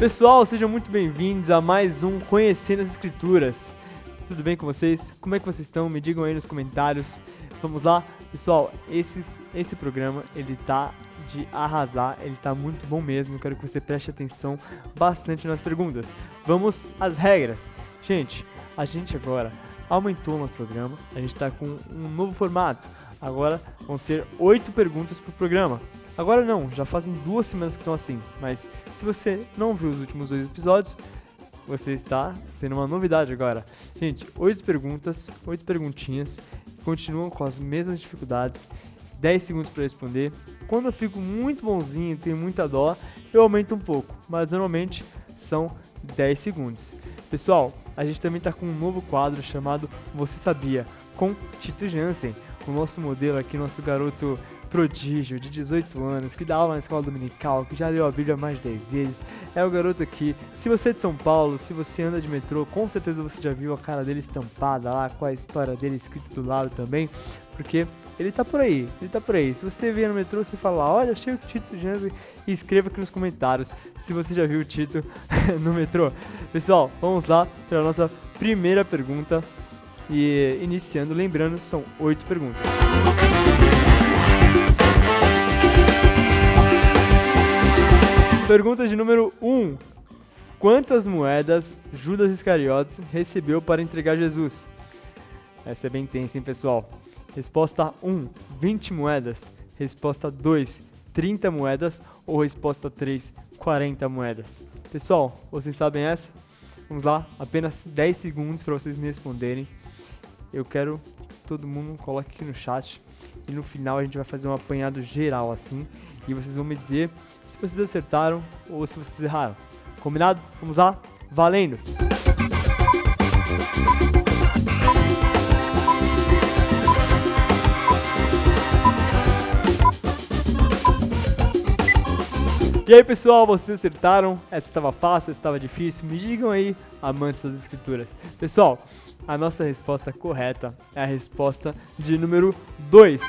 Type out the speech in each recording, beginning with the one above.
Pessoal, sejam muito bem-vindos a mais um Conhecendo as Escrituras. Tudo bem com vocês? Como é que vocês estão? Me digam aí nos comentários. Vamos lá? Pessoal, esse programa, ele tá de arrasar, ele tá muito bom mesmo. Eu quero que você preste atenção bastante nas perguntas. Vamos às regras. Gente, a gente agora aumentou o nosso programa, a gente tá com um novo formato. Agora vão ser 8 perguntas por programa. Agora não, já fazem 2 semanas que estão assim, mas se você não viu os últimos 2 episódios, você está tendo uma novidade agora. Gente, 8 perguntas, 8 perguntinhas, continuam com as mesmas dificuldades, 10 segundos para responder. Quando eu fico muito bonzinho, tenho muita dó, eu aumento um pouco, mas normalmente são 10 segundos. Pessoal, a gente também está com um novo quadro chamado Você Sabia? Com Tito Jansen, o nosso modelo aqui, nosso garoto prodígio de 18 anos, que dá aula na escola dominical, que já leu a Bíblia mais de 10 vezes, é o garoto aqui. Se você é de São Paulo, se você anda de metrô, com certeza você já viu a cara dele estampada lá, com a história dele escrita do lado também, porque ele tá por aí, Se você vier no metrô, você fala, olha, achei o Tito Jansen, e escreva aqui nos comentários se você já viu o Tito no metrô. Pessoal, vamos lá para a nossa primeira pergunta, e iniciando, lembrando, são 8 perguntas. Pergunta de número 1. Quantas moedas Judas Iscariotes recebeu para entregar Jesus? Essa é bem tensa, hein, pessoal? Resposta 1, 20 moedas. Resposta 2, 30 moedas. Ou resposta 3, 40 moedas. Pessoal, vocês sabem essa? Vamos lá, apenas 10 segundos para vocês me responderem. Eu quero que todo mundo coloque aqui no chat. E no final a gente vai fazer um apanhado geral assim. E vocês vão me dizer se vocês acertaram ou se vocês erraram. Combinado? Vamos lá? Valendo! E aí, pessoal, vocês acertaram? Essa estava fácil, essa estava difícil? Me digam aí, amantes das escrituras. Pessoal, a nossa resposta correta é a resposta de número 2.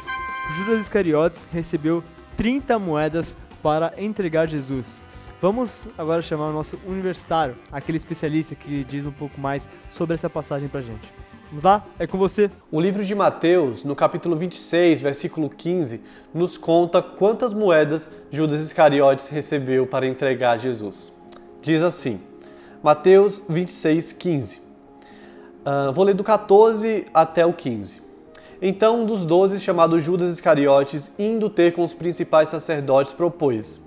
Judas Iscariotes recebeu 30 moedas para entregar Jesus. Vamos agora chamar o nosso universitário, aquele especialista que diz um pouco mais sobre essa passagem pra gente. Vamos lá? É com você. O livro de Mateus, no capítulo 26, versículo 15, nos conta quantas moedas Judas Iscariotes recebeu para entregar Jesus. Diz assim, Mateus 26, 15. Vou ler do 14 até o 15. Então um dos 12, chamado Judas Iscariotes, indo ter com os principais sacerdotes, propôs: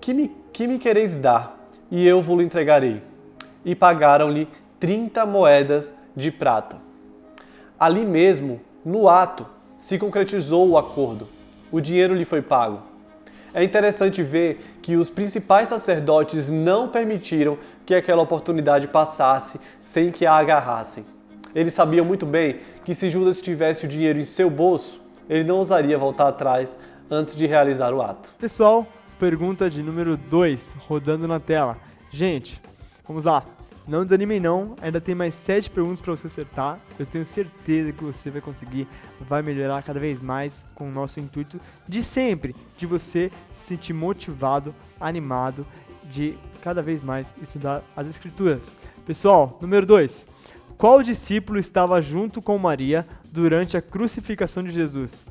Que me quereis dar, e eu vou-lhe entregarei. E pagaram-lhe 30 moedas de prata. Ali mesmo, no ato, se concretizou o acordo. O dinheiro lhe foi pago. É interessante ver que os principais sacerdotes não permitiram que aquela oportunidade passasse sem que a agarrassem. Eles sabiam muito bem que se Judas tivesse o dinheiro em seu bolso, ele não ousaria voltar atrás antes de realizar o ato. Pessoal, pergunta de número 2, rodando na tela. Gente, vamos lá. Não desanimem não, ainda tem mais 7 perguntas para você acertar. Eu tenho certeza que você vai conseguir, vai melhorar cada vez mais com o nosso intuito de sempre, de você se sentir motivado, animado, de cada vez mais estudar as escrituras. Pessoal, número 2. Qual discípulo estava junto com Maria durante a crucificação de Jesus?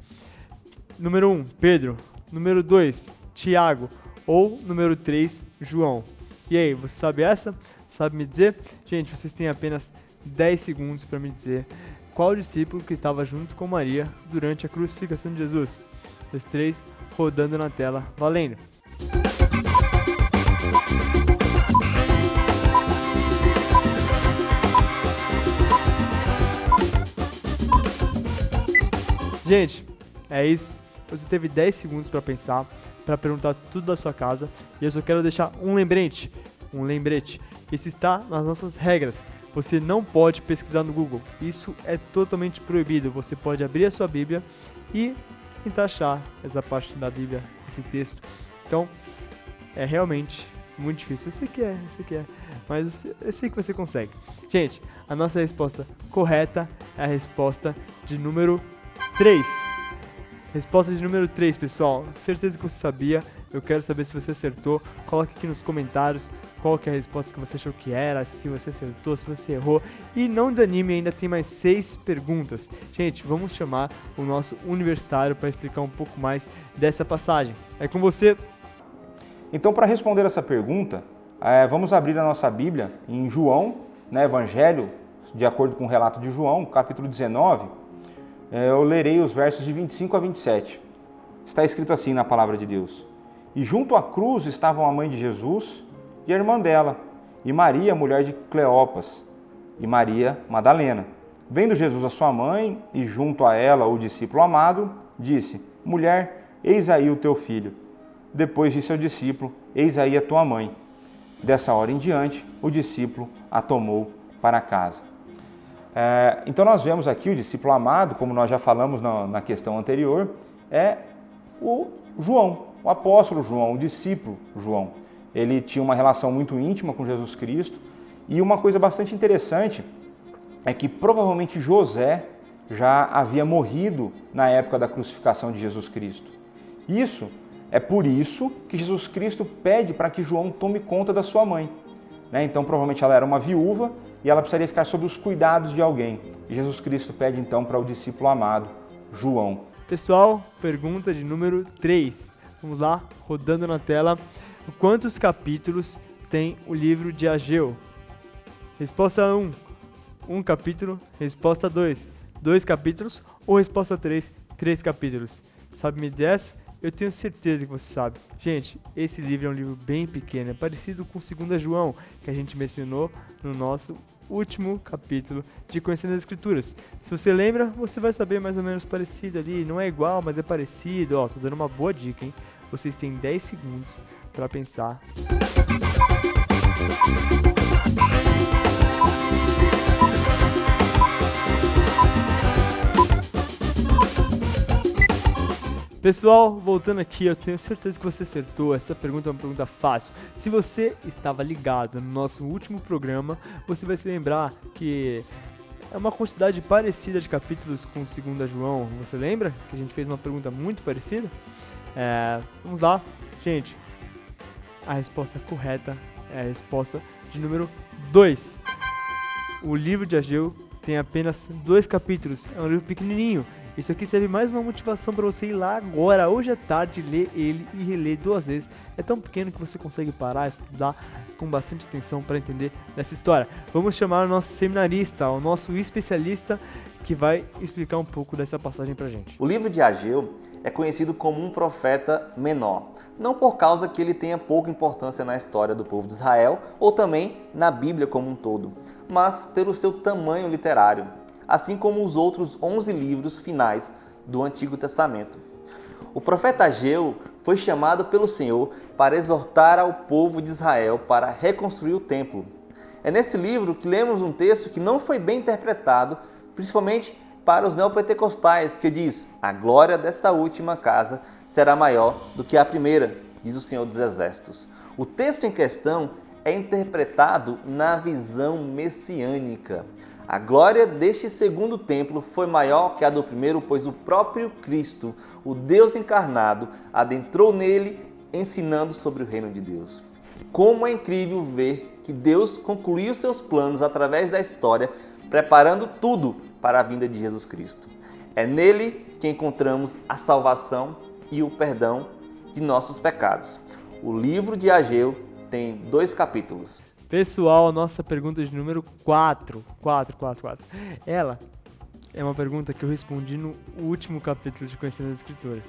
Número 1, Pedro. Número 2, Tiago. Ou número 3, João. E aí, você sabe essa? Sabe me dizer? Gente, vocês têm apenas 10 segundos para me dizer qual discípulo que estava junto com Maria durante a crucificação de Jesus. Os 3 rodando na tela, valendo! Gente, é isso. Você teve 10 segundos para pensar, para perguntar tudo da sua casa. E eu só quero deixar um lembrete. Isso está nas nossas regras. Você não pode pesquisar no Google. Isso é totalmente proibido. Você pode abrir a sua Bíblia e tentar achar essa parte da Bíblia, esse texto. Então, é realmente muito difícil. Eu sei que é. Mas eu sei que você consegue. Gente, a nossa resposta correta é a resposta de número 3. Resposta de número 3, pessoal. Certeza que você sabia. Eu quero saber se você acertou. Coloque aqui nos comentários. qual que é a resposta que você achou que era, se você acertou, se você errou. E não desanime, ainda tem mais 6 perguntas. Gente, vamos chamar o nosso universitário para explicar um pouco mais dessa passagem. É com você. Então, para responder essa pergunta, vamos abrir a nossa Bíblia em João, Evangelho, de acordo com o relato de João, capítulo 19. Eu lerei os versos de 25 a 27. Está escrito assim na palavra de Deus. E junto à cruz estavam a mãe de Jesus e a irmã dela, e Maria, mulher de Cleopas, e Maria Madalena. Vendo Jesus a sua mãe e junto a ela o discípulo amado, disse: Mulher, eis aí o teu filho. Depois disse ao discípulo: Eis aí a tua mãe. Dessa hora em diante, o discípulo a tomou para casa. Então nós vemos aqui o discípulo amado, como nós já falamos na questão anterior, é o João, o apóstolo João, o discípulo João. Ele tinha uma relação muito íntima com Jesus Cristo, e uma coisa bastante interessante é que provavelmente José já havia morrido na época da crucificação de Jesus Cristo. É por isso que Jesus Cristo pede para que João tome conta da sua mãe. Então provavelmente ela era uma viúva e ela precisaria ficar sob os cuidados de alguém. E Jesus Cristo pede então para o discípulo amado, João. Pessoal, pergunta de número 3. Vamos lá, rodando na tela. Quantos capítulos tem o livro de Ageu? Resposta 1, 1 capítulo. Resposta 2, 2 capítulos. Ou resposta 3, 3 capítulos. Sabe me dizer essa? Eu tenho certeza que você sabe. Gente, esse livro é um livro bem pequeno, é parecido com 2 João, que a gente mencionou no nosso último capítulo de Conhecendo as Escrituras. Se você lembra, você vai saber mais ou menos parecido ali. Não é igual, mas é parecido. Tô dando uma boa dica, hein? Vocês têm 10 segundos para pensar. Pessoal, voltando aqui, eu tenho certeza que você acertou. Essa pergunta é uma pergunta fácil. Se você estava ligado no nosso último programa, você vai se lembrar que é uma quantidade parecida de capítulos com 2 João. Você lembra que a gente fez uma pergunta muito parecida? Vamos lá. Gente, a resposta correta é a resposta de número 2. O livro de Ageu tem apenas 2 capítulos. É um livro pequenininho. Isso aqui serve mais uma motivação para você ir lá agora, hoje à tarde, ler ele e reler 2 vezes. É tão pequeno que você consegue parar, estudar com bastante atenção para entender dessa história. Vamos chamar o nosso seminarista, o nosso especialista, que vai explicar um pouco dessa passagem para a gente. O livro de Ageu é conhecido como um profeta menor, não por causa que ele tenha pouca importância na história do povo de Israel ou também na Bíblia como um todo, mas pelo seu tamanho literário, assim como os outros 11 livros finais do Antigo Testamento. O profeta Ageu foi chamado pelo Senhor para exortar ao povo de Israel para reconstruir o templo. É nesse livro que lemos um texto que não foi bem interpretado, principalmente para os neopentecostais, que diz: a glória desta última casa será maior do que a primeira, diz o Senhor dos Exércitos. O texto em questão é interpretado na visão messiânica. A glória deste segundo templo foi maior que a do primeiro, pois o próprio Cristo, o Deus encarnado, adentrou nele, ensinando sobre o reino de Deus. Como é incrível ver que Deus concluiu seus planos através da história, preparando tudo para a vinda de Jesus Cristo. É nele que encontramos a salvação e o perdão de nossos pecados. O livro de Ageu tem 2 capítulos. Pessoal, nossa pergunta de número 4. Ela é uma pergunta que eu respondi no último capítulo de Conhecendo as Escrituras.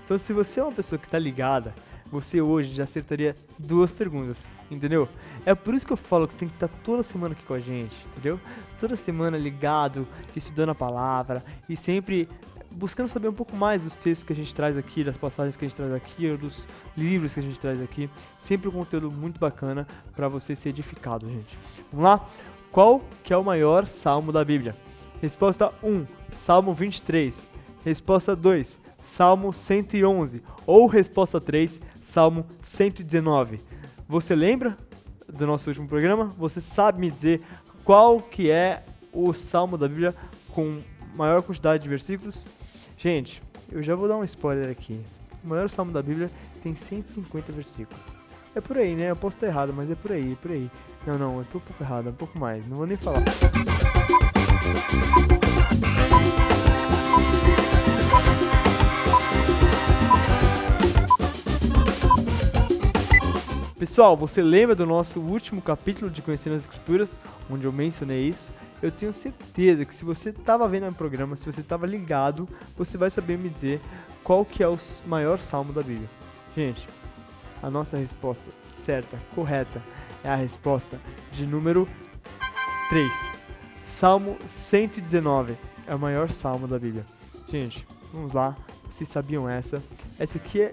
Então, se você é uma pessoa que está ligada, você hoje já acertaria 2 perguntas, entendeu? É por isso que eu falo que você tem que estar toda semana aqui com a gente, entendeu? Toda semana ligado, estudando a palavra e sempre buscando saber um pouco mais dos textos que a gente traz aqui, das passagens que a gente traz aqui, ou dos livros que a gente traz aqui. Sempre um conteúdo muito bacana para você ser edificado, gente. Vamos lá? Qual que é o maior salmo da Bíblia? Resposta 1, Salmo 23. Resposta 2, Salmo 111. Ou resposta 3, Salmo 119. Você lembra do nosso último programa? Você sabe me dizer qual que é o salmo da Bíblia com maior quantidade de versículos? Gente, eu já vou dar um spoiler aqui. O maior salmo da Bíblia tem 150 versículos. É por aí, né? Eu posso estar errado, mas é por aí, é por aí. Não, eu tô um pouco errado, um pouco mais. Não vou nem falar. Pessoal, você lembra do nosso último capítulo de Conhecendo as Escrituras, onde eu mencionei isso? Eu tenho certeza que se você estava vendo o programa, se você estava ligado, você vai saber me dizer qual que é o maior salmo da Bíblia. Gente, a nossa resposta certa, correta, é a resposta de número 3. Salmo 119 é o maior salmo da Bíblia. Gente, vamos lá. Vocês sabiam essa? Essa aqui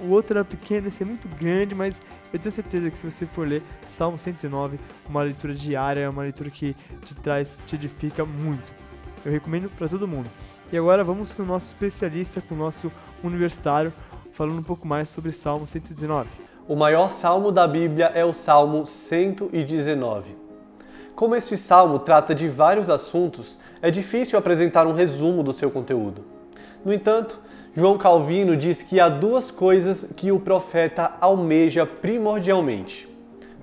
o outro era pequeno, esse é muito grande, mas eu tenho certeza que se você for ler Salmo 119, uma leitura diária, é uma leitura que te edifica muito. Eu recomendo para todo mundo. E agora vamos com o nosso especialista, com o nosso universitário, falando um pouco mais sobre Salmo 119. O maior salmo da Bíblia é o Salmo 119. Como este salmo trata de vários assuntos, é difícil apresentar um resumo do seu conteúdo. No entanto, João Calvino diz que há duas coisas que o profeta almeja primordialmente.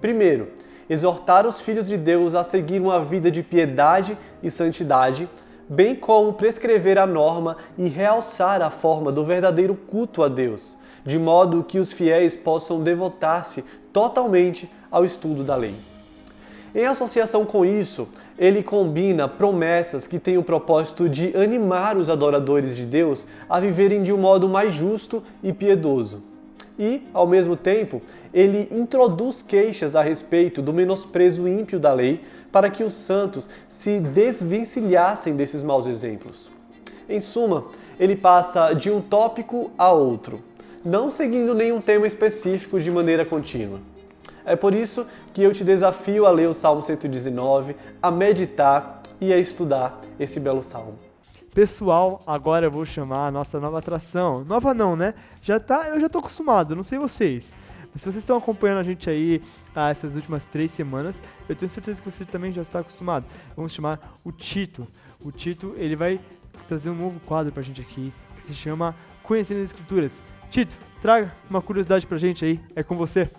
Primeiro, exortar os filhos de Deus a seguir uma vida de piedade e santidade, bem como prescrever a norma e realçar a forma do verdadeiro culto a Deus, de modo que os fiéis possam devotar-se totalmente ao estudo da lei. Em associação com isso, ele combina promessas que têm o propósito de animar os adoradores de Deus a viverem de um modo mais justo e piedoso. E, ao mesmo tempo, ele introduz queixas a respeito do menosprezo ímpio da lei para que os santos se desvencilhassem desses maus exemplos. Em suma, ele passa de um tópico a outro, não seguindo nenhum tema específico de maneira contínua. É por isso que eu te desafio a ler o Salmo 119, a meditar e a estudar esse belo salmo. Pessoal, agora eu vou chamar a nossa nova atração. Nova não, né? Eu já tô acostumado, não sei vocês. Mas se vocês estão acompanhando a gente aí essas últimas 3 semanas, eu tenho certeza que você também já está acostumado. Vamos chamar o Tito. O Tito, ele vai trazer um novo quadro pra gente aqui, que se chama Conhecendo as Escrituras. Tito, traga uma curiosidade pra gente aí, é com você.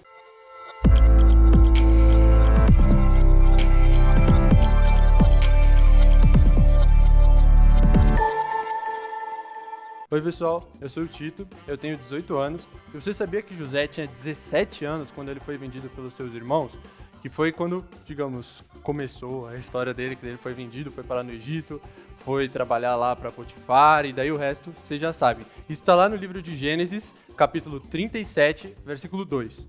Oi pessoal, eu sou o Tito, eu tenho 18 anos e você sabia que José tinha 17 anos quando ele foi vendido pelos seus irmãos? Que foi quando, digamos, começou a história dele, que ele foi vendido, foi parar no Egito, foi trabalhar lá para Potifar e daí o resto você já sabe. Isso está lá no livro de Gênesis, capítulo 37, versículo 2.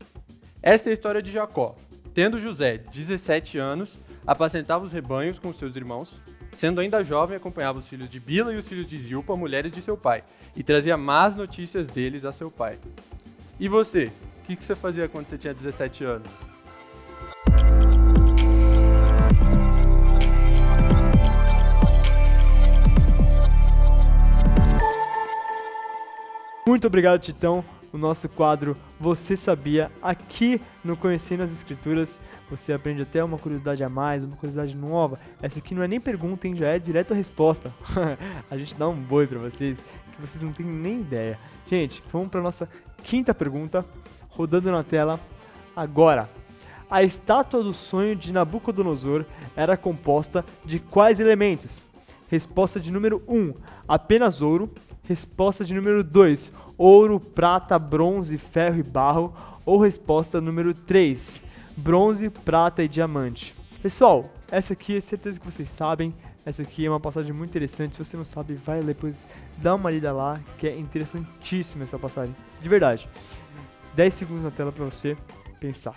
Essa é a história de Jacó. Tendo José 17 anos, apacentava os rebanhos com seus irmãos. Sendo ainda jovem, acompanhava os filhos de Bila e os filhos de Zilpa, mulheres de seu pai, e trazia más notícias deles a seu pai. E você? O que você fazia quando você tinha 17 anos? Muito obrigado, Titão. O nosso quadro Você Sabia? Aqui no Conhecendo as Escrituras, você aprende até uma curiosidade a mais, uma curiosidade nova. Essa aqui não é nem pergunta, hein? Já é direto a resposta. A gente dá um boi pra vocês, que vocês não têm nem ideia. Gente, vamos pra nossa quinta pergunta, rodando na tela agora. A estátua do sonho de Nabucodonosor era composta de quais elementos? Resposta de número 1, apenas ouro. Resposta de número 2, ouro, prata, bronze, ferro e barro. Ou resposta número 3, bronze, prata e diamante. Pessoal, essa aqui é certeza que vocês sabem. Essa aqui é uma passagem muito interessante. Se você não sabe, vai ler, depois dá uma lida lá, que é interessantíssima essa passagem. De verdade. 10 segundos na tela para você pensar.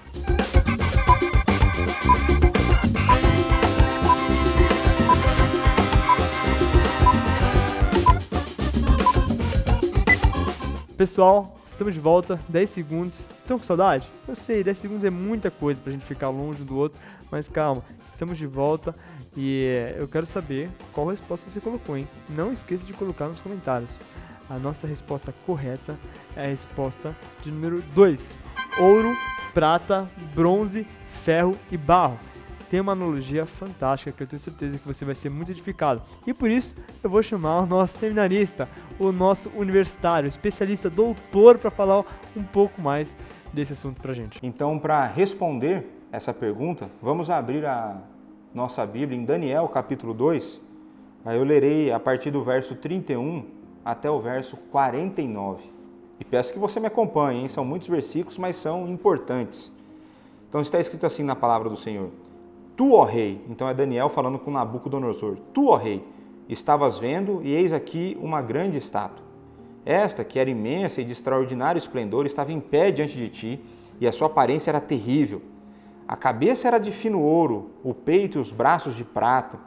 Pessoal, estamos de volta, 10 segundos. Vocês estão com saudade? Eu sei, 10 segundos é muita coisa pra gente ficar longe um do outro, mas calma, estamos de volta e eu quero saber qual resposta você colocou, hein? Não esqueça de colocar nos comentários. A nossa resposta correta é a resposta de número 2. Ouro, prata, bronze, ferro e barro. Tem uma analogia fantástica que eu tenho certeza que você vai ser muito edificado. E por isso eu vou chamar o nosso seminarista, o nosso universitário, especialista, doutor, para falar um pouco mais desse assunto pra gente. Então, para responder essa pergunta, vamos abrir a nossa Bíblia em Daniel, capítulo 2. Aí eu lerei a partir do verso 31 até o verso 49. E peço que você me acompanhe, hein? São muitos versículos, mas são importantes. Então está escrito assim na palavra do Senhor. Tu, ó rei, então é Daniel falando com Nabucodonosor. Tu, ó rei, estavas vendo, e eis aqui uma grande estátua. Esta, que era imensa e de extraordinário esplendor, estava em pé diante de ti, e a sua aparência era terrível. A cabeça era de fino ouro, o peito e os braços de prata,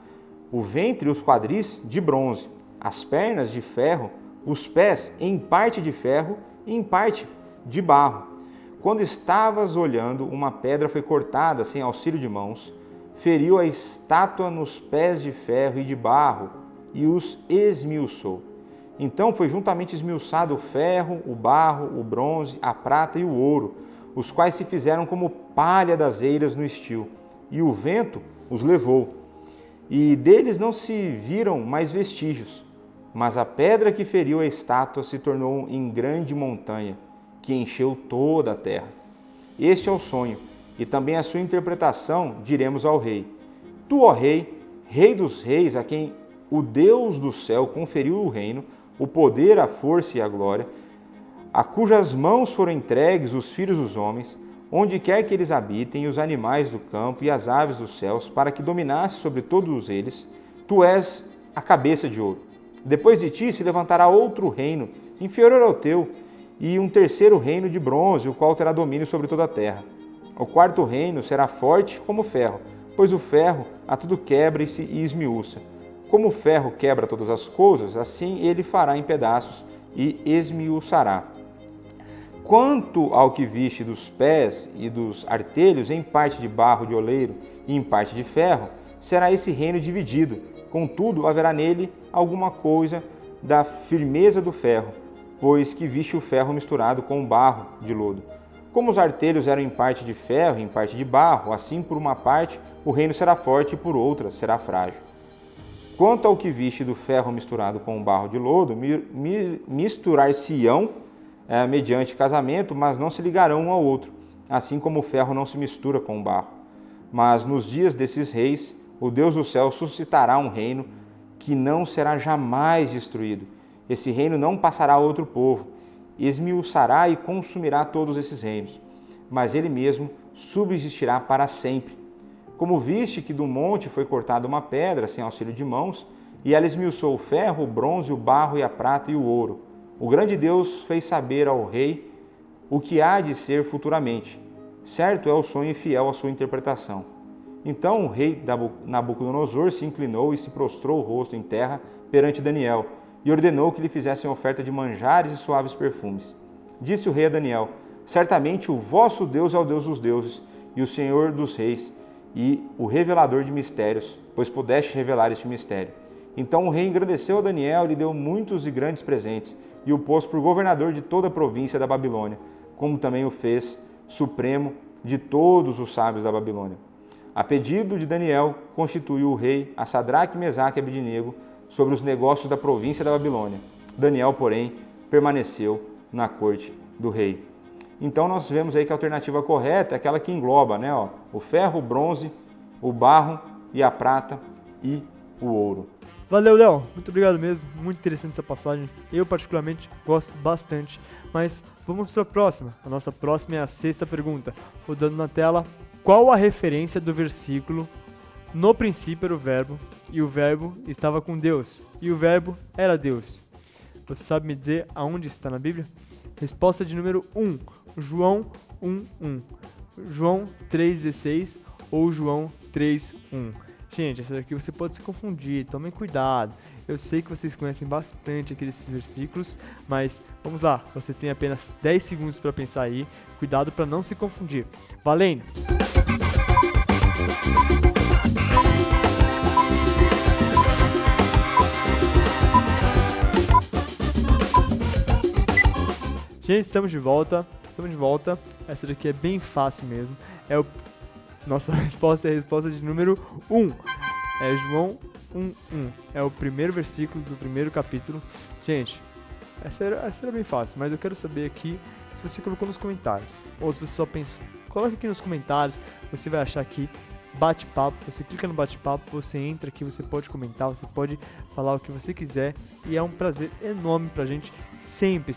o ventre e os quadris de bronze, as pernas de ferro, os pés em parte de ferro e em parte de barro. Quando estavas olhando, uma pedra foi cortada sem auxílio de mãos, feriu a estátua nos pés de ferro e de barro e os esmiuçou. Então foi juntamente esmiuçado o ferro, o barro, o bronze, a prata e o ouro, os quais se fizeram como palha das eiras no estio, e o vento os levou. E deles não se viram mais vestígios, mas a pedra que feriu a estátua se tornou em grande montanha, que encheu toda a terra. Este é o sonho, e também a sua interpretação diremos ao rei. Tu, ó rei, rei dos reis, a quem o Deus do céu conferiu o reino, o poder, a força e a glória, a cujas mãos foram entregues os filhos dos homens, onde quer que eles habitem, e os animais do campo e as aves dos céus, para que dominasse sobre todos eles, tu és a cabeça de ouro. Depois de ti se levantará outro reino, inferior ao teu, e um terceiro reino de bronze, o qual terá domínio sobre toda a terra. O quarto reino será forte como o ferro, pois o ferro a tudo quebra e esmiuça. Como o ferro quebra todas as coisas, assim ele fará em pedaços e esmiuçará. Quanto ao que viste dos pés e dos artelhos, em parte de barro de oleiro e em parte de ferro, será esse reino dividido. Contudo, haverá nele alguma coisa da firmeza do ferro, pois que viste o ferro misturado com o barro de lodo. Como os artelhos eram em parte de ferro e em parte de barro, assim por uma parte o reino será forte e por outra será frágil. Quanto ao que viste do ferro misturado com o barro de lodo, misturar-se-ão mediante casamento, mas não se ligarão um ao outro, assim como o ferro não se mistura com o barro. Mas nos dias desses reis, o Deus do céu suscitará um reino que não será jamais destruído. Esse reino não passará a outro povo, esmiuçará e consumirá todos esses reinos, mas ele mesmo subsistirá para sempre. Como viste que do monte foi cortada uma pedra sem auxílio de mãos, e ela esmiuçou o ferro, o bronze, o barro e a prata e o ouro, o grande Deus fez saber ao rei o que há de ser futuramente. Certo é o sonho e fiel à sua interpretação. Então o rei Nabucodonosor se inclinou e se prostrou o rosto em terra perante Daniel, e ordenou que lhe fizessem oferta de manjares e suaves perfumes. Disse o rei a Daniel: certamente o vosso Deus é o Deus dos deuses, e o Senhor dos reis, e o revelador de mistérios, pois pudeste revelar este mistério. Então o rei engrandeceu a Daniel e lhe deu muitos e grandes presentes, e o pôs por governador de toda a província da Babilônia, como também o fez supremo de todos os sábios da Babilônia. A pedido de Daniel, constituiu o rei a Sadraque, Mesaque e Abednego sobre os negócios da província da Babilônia. Daniel, porém, permaneceu na corte do rei. Então nós vemos aí que a alternativa correta é aquela que engloba, o ferro, o bronze, o barro e a prata e o ouro. Valeu, Léo. Muito obrigado mesmo. Muito interessante essa passagem. Eu, particularmente, gosto bastante. Mas vamos para a próxima. A nossa próxima é a sexta pergunta. Rodando na tela, qual a referência do versículo no princípio era o verbo, e o verbo estava com Deus, e o verbo era Deus? Você sabe me dizer aonde está na Bíblia? Resposta de número 1, João 1:1, João 3:16 ou João 3:1. Gente, essa daqui você pode se confundir, tomem cuidado. Eu sei que vocês conhecem bastante aqueles versículos, mas vamos lá, você tem apenas 10 segundos para pensar aí. Cuidado para não se confundir. Valendo! Gente, estamos de volta. Essa daqui é bem fácil mesmo. Nossa resposta é a resposta de número 1. É João 1:1. É o primeiro versículo do primeiro capítulo. Gente, Essa era bem fácil, mas eu quero saber aqui se você colocou nos comentários, ou se você só pensou. Coloque aqui nos comentários, você vai achar aqui bate-papo, você clica no bate-papo, você entra aqui, você pode comentar, você pode falar o que você quiser, e é um prazer enorme pra gente, sempre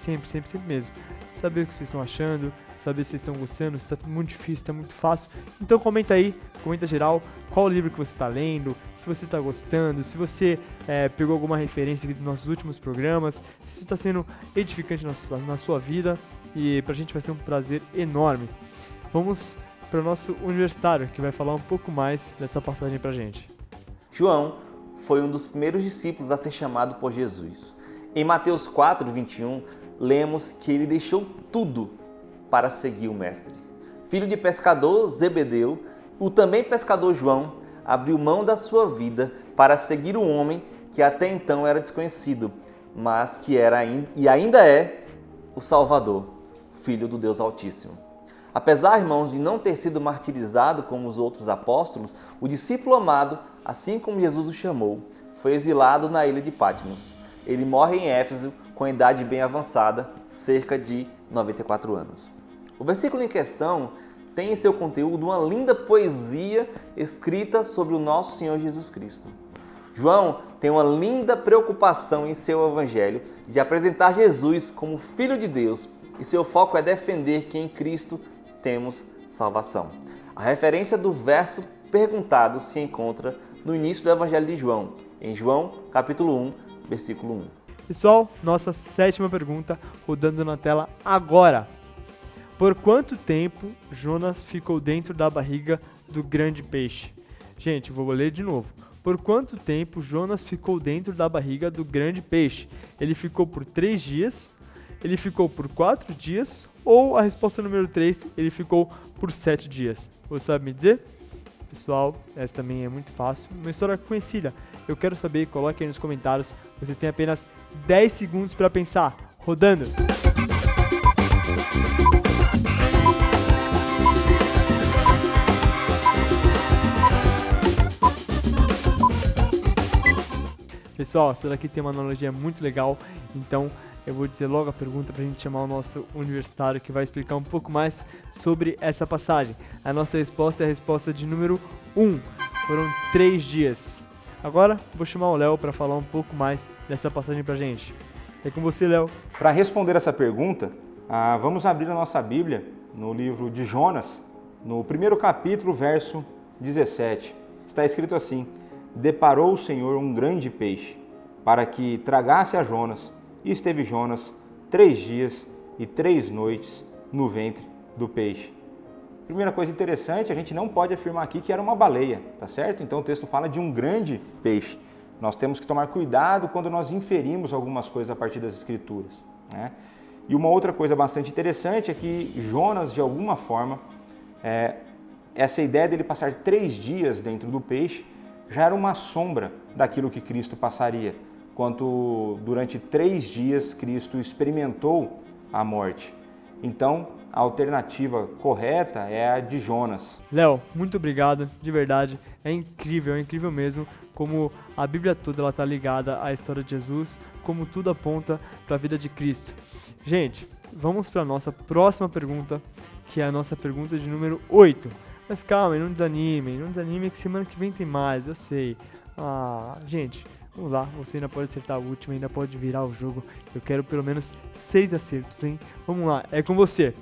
mesmo, saber o que vocês estão achando, saber se vocês estão gostando, se tá muito difícil, se tá muito fácil. Então comenta aí, comenta geral, qual livro que você tá lendo, se você tá gostando, se você pegou alguma referência aqui dos nossos últimos programas, se está sendo edificante na sua vida, e pra gente vai ser um prazer enorme. Vamos para o nosso universitário, que vai falar um pouco mais dessa passagem pra gente. João foi um dos primeiros discípulos a ser chamado por Jesus. Em Mateus 4:21, lemos que ele deixou tudo para seguir o Mestre. Filho de pescador Zebedeu, o também pescador João abriu mão da sua vida para seguir um homem que até então era desconhecido, mas que era e ainda é o Salvador, Filho do Deus Altíssimo. Apesar, irmãos, de não ter sido martirizado como os outros apóstolos, o discípulo amado, assim como Jesus o chamou, foi exilado na ilha de Patmos. Ele morre em Éfeso com idade bem avançada, cerca de 94 anos. O versículo em questão tem em seu conteúdo uma linda poesia escrita sobre o nosso Senhor Jesus Cristo. João tem uma linda preocupação em seu evangelho de apresentar Jesus como Filho de Deus, e seu foco é defender que em Cristo temos salvação. A referência do verso perguntado se encontra no início do Evangelho de João, em João, capítulo 1, versículo 1. Pessoal, nossa 7ª pergunta rodando na tela agora. Por quanto tempo Jonas ficou dentro da barriga do grande peixe? Gente, vou ler de novo. Por quanto tempo Jonas ficou dentro da barriga do grande peixe? Ele ficou por 3 dias? Ele ficou por 4 dias? Ou a resposta número 3, ele ficou por 7 dias? Você sabe me dizer? Pessoal, essa também é muito fácil. Uma história conhecida. Eu quero saber, coloque aí nos comentários. Você tem apenas 10 segundos para pensar. Rodando! Pessoal, essa daqui tem uma analogia muito legal, então eu vou dizer logo a pergunta para a gente chamar o nosso universitário que vai explicar um pouco mais sobre essa passagem. A nossa resposta é a resposta de número 1, foram 3 dias. Agora vou chamar o Léo para falar um pouco mais dessa passagem para a gente. É com você, Léo. Para responder essa pergunta, vamos abrir a nossa Bíblia no livro de Jonas, no primeiro capítulo, verso 17. Está escrito assim: deparou o Senhor um grande peixe, para que tragasse a Jonas, e esteve Jonas 3 dias e 3 noites no ventre do peixe. Primeira coisa interessante, a gente não pode afirmar aqui que era uma baleia, tá certo? Então o texto fala de um grande peixe. Nós temos que tomar cuidado quando nós inferimos algumas coisas a partir das Escrituras, né? E uma outra coisa bastante interessante é que Jonas, de alguma forma, essa ideia dele passar 3 dias dentro do peixe já era uma sombra daquilo que Cristo passaria, quando durante 3 dias Cristo experimentou a morte. Então, a alternativa correta é a de Jonas. Léo, muito obrigado, de verdade, é incrível mesmo como a Bíblia toda está ligada à história de Jesus, como tudo aponta para a vida de Cristo. Gente, vamos para a nossa próxima pergunta, que é a nossa pergunta de número 8. Mas calma, não desanimem que semana que vem tem mais, eu sei. Gente, vamos lá, você ainda pode acertar a última, ainda pode virar o jogo. Eu quero pelo menos 6 acertos, hein? Vamos lá, é com você.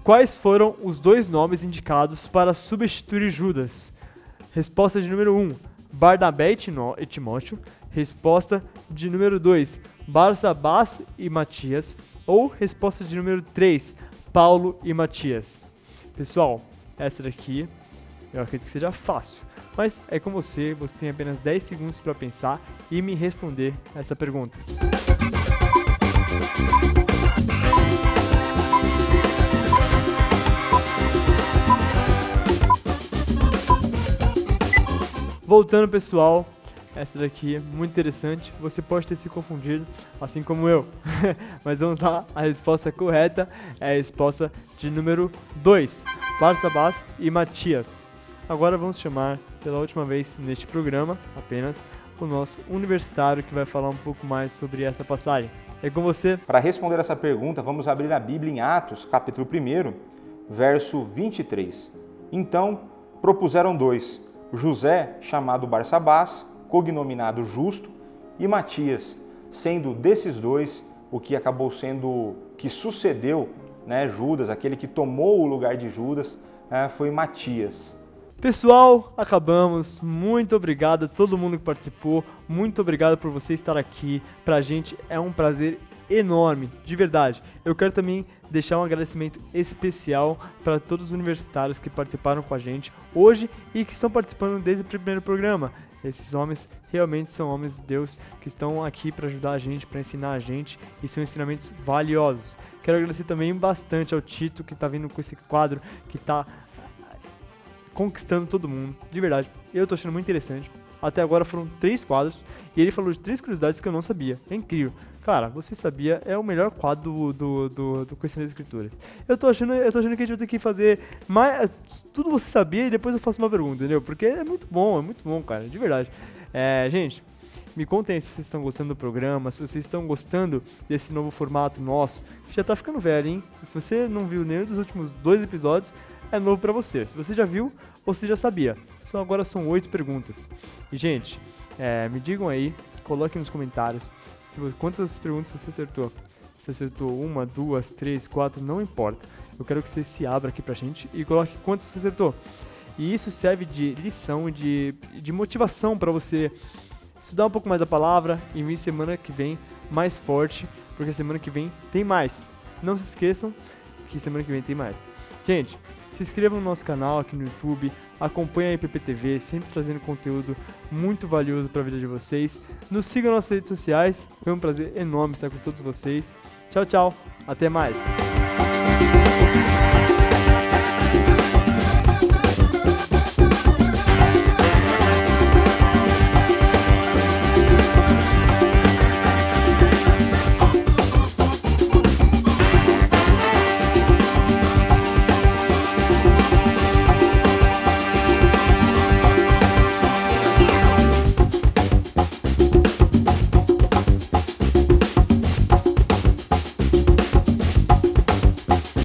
Quais foram os 2 nomes indicados para substituir Judas? Resposta de número 1, Barnabé e Timóteo. Resposta de número 2, Barsabás e Matias. Ou resposta de número 3, Paulo e Matias. Pessoal, essa daqui eu acredito que seja fácil, mas é com você, você tem apenas 10 segundos para pensar e me responder essa pergunta. Voltando, pessoal, essa daqui é muito interessante, você pode ter se confundido, assim como eu, mas vamos lá, a resposta correta é a resposta de número 2, Barsabás e Matias. Agora vamos chamar, pela última vez neste programa, apenas o nosso universitário que vai falar um pouco mais sobre essa passagem. É com você. Para responder essa pergunta, vamos abrir a Bíblia em Atos, capítulo 1, verso 23. Então, propuseram 2, José, chamado Barsabás, cognominado Justo, e Matias, sendo desses 2 o que acabou sendo, que sucedeu, né, Judas, aquele que tomou o lugar de Judas, foi Matias. Pessoal, acabamos. Muito obrigado a todo mundo que participou. Muito obrigado por você estar aqui. Pra gente é um prazer enorme, de verdade. Eu quero também deixar um agradecimento especial para todos os universitários que participaram com a gente hoje e que estão participando desde o primeiro programa. Esses homens realmente são homens de Deus que estão aqui para ajudar a gente, para ensinar a gente, e são ensinamentos valiosos. Quero agradecer também bastante ao Tito, que está vindo com esse quadro, que está conquistando todo mundo, de verdade. Eu tô achando muito interessante. Até agora foram 3 quadros e ele falou de 3 curiosidades que eu não sabia. É incrível. Cara, você sabia, é o melhor quadro do Conhecendo as Escrituras. Eu tô achando que a gente vai ter que fazer mais, tudo você sabia e depois eu faço uma pergunta, entendeu? Porque é muito bom, cara, de verdade. Gente, me contem aí se vocês estão gostando do programa, se vocês estão gostando desse novo formato nosso, que já tá ficando velho, hein? Se você não viu nenhum dos últimos 2 episódios, é novo pra você. Se você já viu, ou se já sabia. Agora são 8 perguntas. E, gente, me digam aí, coloquem nos comentários quantas perguntas você acertou. Se acertou 1, 2, 3, 4, não importa. Eu quero que você se abra aqui pra gente e coloque quantas você acertou. E isso serve de lição, de motivação pra você estudar um pouco mais a palavra e vir semana que vem mais forte, porque semana que vem tem mais. Não se esqueçam que semana que vem tem mais. Gente, se inscrevam no nosso canal aqui no YouTube, acompanhem a IPPTV, sempre trazendo conteúdo muito valioso para a vida de vocês. Nos sigam nas nossas redes sociais, foi um prazer enorme estar com todos vocês. Tchau, tchau, até mais!